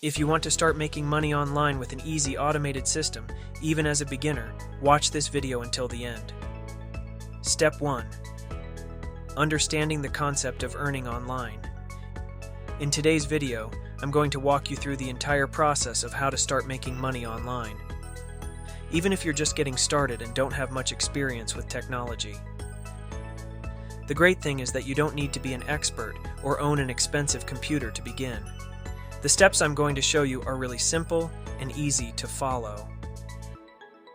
If you want to start making money online with an easy automated system, even as a beginner, watch this video until the end. Step 1. Understanding the concept of earning online. In today's video, I'm going to walk you through the entire process of how to start making money online, even if you're just getting started and don't have much experience with technology. The great thing is that you don't need to be an expert or own an expensive computer to begin. The steps I'm going to show you are really simple and easy to follow.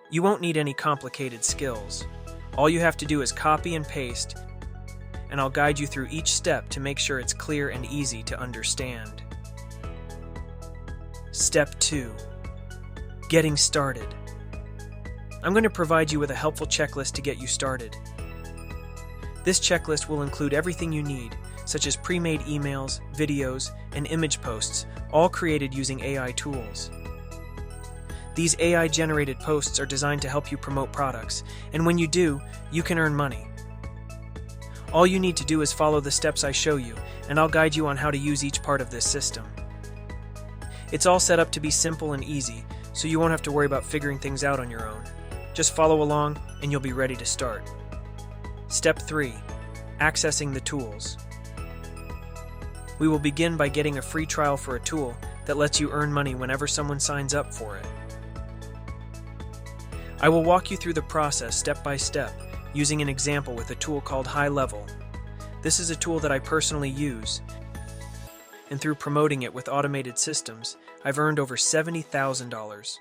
You won't need any complicated skills. All you have to do is copy and paste, and I'll guide you through each step to make sure it's clear and easy to understand. Step 2. Getting started. I'm going to provide you with a helpful checklist to get you started. This checklist will include everything you need, such as pre-made emails, videos, and image posts, all created using AI tools. These AI-generated posts are designed to help you promote products, and when you do, you can earn money. All you need to do is follow the steps I show you, and I'll guide you on how to use each part of this system. It's all set up to be simple and easy, so you won't have to worry about figuring things out on your own. Just follow along, and you'll be ready to start. Step 3. Accessing the tools. We will begin by getting a free trial for a tool that lets you earn money whenever someone signs up for it. I will walk you through the process step by step, using an example with a tool called High Level. This is a tool that I personally use, and through promoting it with automated systems, I've earned over $70,000.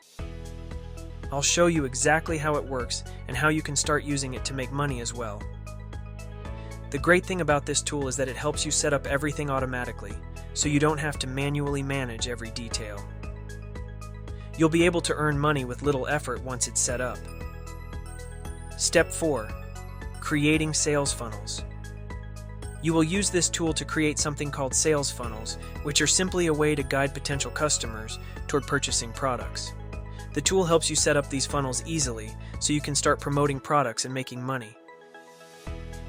I'll show you exactly how it works and how you can start using it to make money as well. The great thing about this tool is that it helps you set up everything automatically, so you don't have to manually manage every detail. You'll be able to earn money with little effort once it's set up. Step 4. Creating sales funnels. You will use this tool to create something called sales funnels, which are simply a way to guide potential customers toward purchasing products. The tool helps you set up these funnels easily, so you can start promoting products and making money.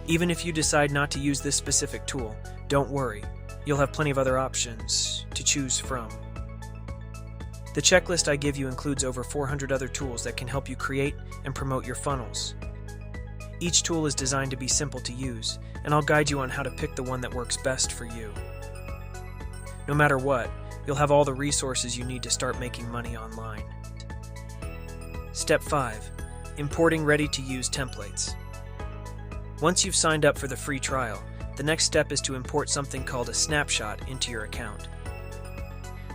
Even if you decide not to use this specific tool, don't worry. You'll have plenty of other options to choose from. The checklist I give you includes over 400 other tools that can help you create and promote your funnels. Each tool is designed to be simple to use, and I'll guide you on how to pick the one that works best for you. No matter what, you'll have all the resources you need to start making money online. Step 5. Importing ready-to-use templates. Once you've signed up for the free trial, the next step is to import something called a snapshot into your account.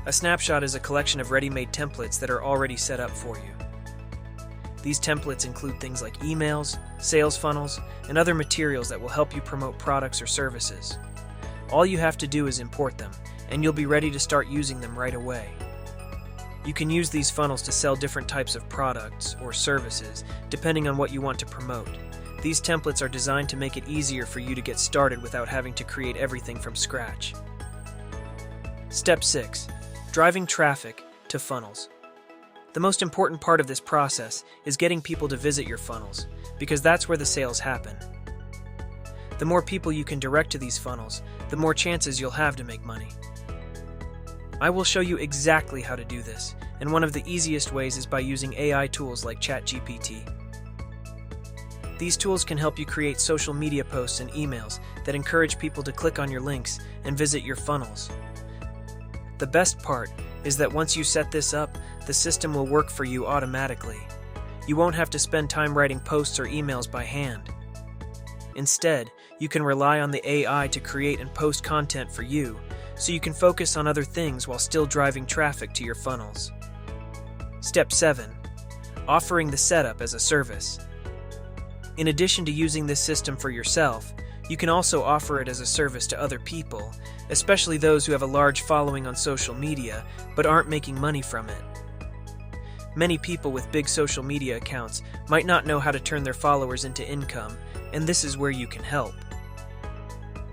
A snapshot is a collection of ready-made templates that are already set up for you. These templates include things like emails, sales funnels, and other materials that will help you promote products or services. All you have to do is import them, and you'll be ready to start using them right away. You can use these funnels to sell different types of products or services, depending on what you want to promote. These templates are designed to make it easier for you to get started without having to create everything from scratch. Step 6. Driving traffic to funnels. The most important part of this process is getting people to visit your funnels, because that's where the sales happen. The more people you can direct to these funnels, the more chances you'll have to make money. I will show you exactly how to do this, and one of the easiest ways is by using AI tools like ChatGPT. These tools can help you create social media posts and emails that encourage people to click on your links and visit your funnels. The best part is that once you set this up, the system will work for you automatically. You won't have to spend time writing posts or emails by hand. Instead, you can rely on the AI to create and post content for you, so you can focus on other things while still driving traffic to your funnels. Step 7. Offering the setup as a service. In addition to using this system for yourself, you can also offer it as a service to other people, especially those who have a large following on social media but aren't making money from it. Many people with big social media accounts might not know how to turn their followers into income, and this is where you can help.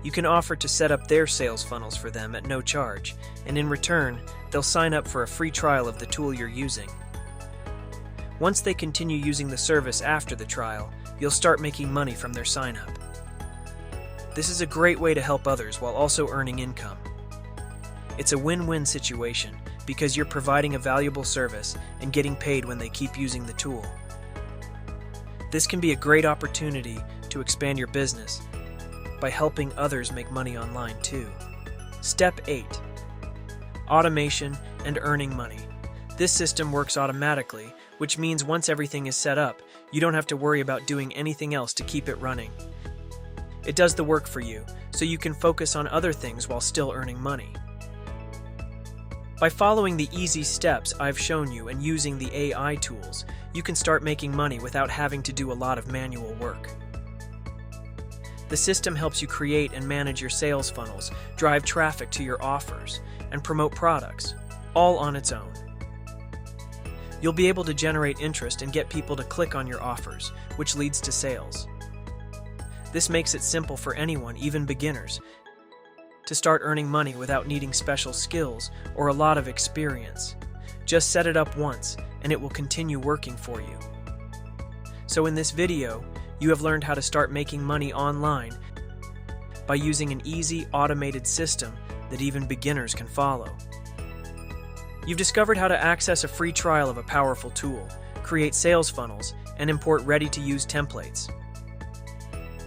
You can offer to set up their sales funnels for them at no charge, and in return, they'll sign up for a free trial of the tool you're using. Once they continue using the service after the trial, you'll start making money from their sign-up. This is a great way to help others while also earning income. It's a win-win situation because you're providing a valuable service and getting paid when they keep using the tool. This can be a great opportunity to expand your business by helping others make money online too. Step 8. Automation and earning money. This system works automatically, which means once everything is set up, you don't have to worry about doing anything else to keep it running. It does the work for you, so you can focus on other things while still earning money. By following the easy steps I've shown you and using the AI tools, you can start making money without having to do a lot of manual work. The system helps you create and manage your sales funnels, drive traffic to your offers, and promote products, all on its own. You'll be able to generate interest and get people to click on your offers, which leads to sales. This makes it simple for anyone, even beginners, to start earning money without needing special skills or a lot of experience. Just set it up once, and it will continue working for you. So in this video, you have learned how to start making money online by using an easy, automated system that even beginners can follow. You've discovered how to access a free trial of a powerful tool, create sales funnels, and import ready-to-use templates.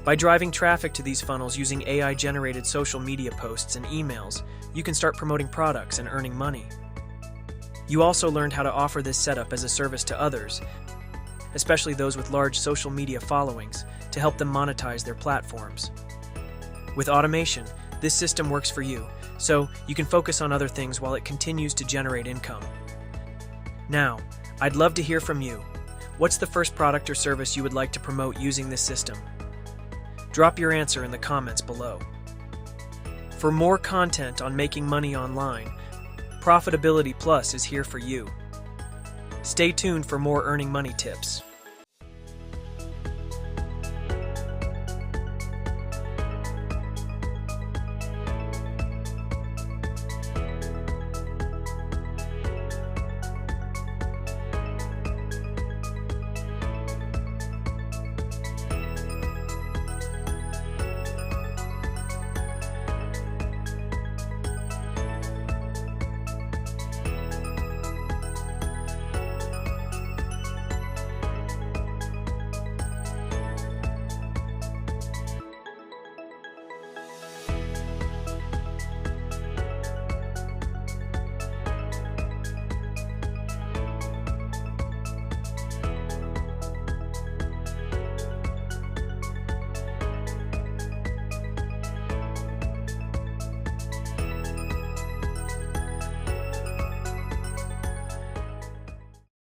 By driving traffic to these funnels using AI-generated social media posts and emails, you can start promoting products and earning money. You also learned how to offer this setup as a service to others, especially those with large social media followings, to help them monetize their platforms. With automation, this system works for you, so you can focus on other things while it continues to generate income. Now, I'd love to hear from you. What's the first product or service you would like to promote using this system? Drop your answer in the comments below. For more content on making money online, Profitability Plus is here for you. Stay tuned for more earning money tips.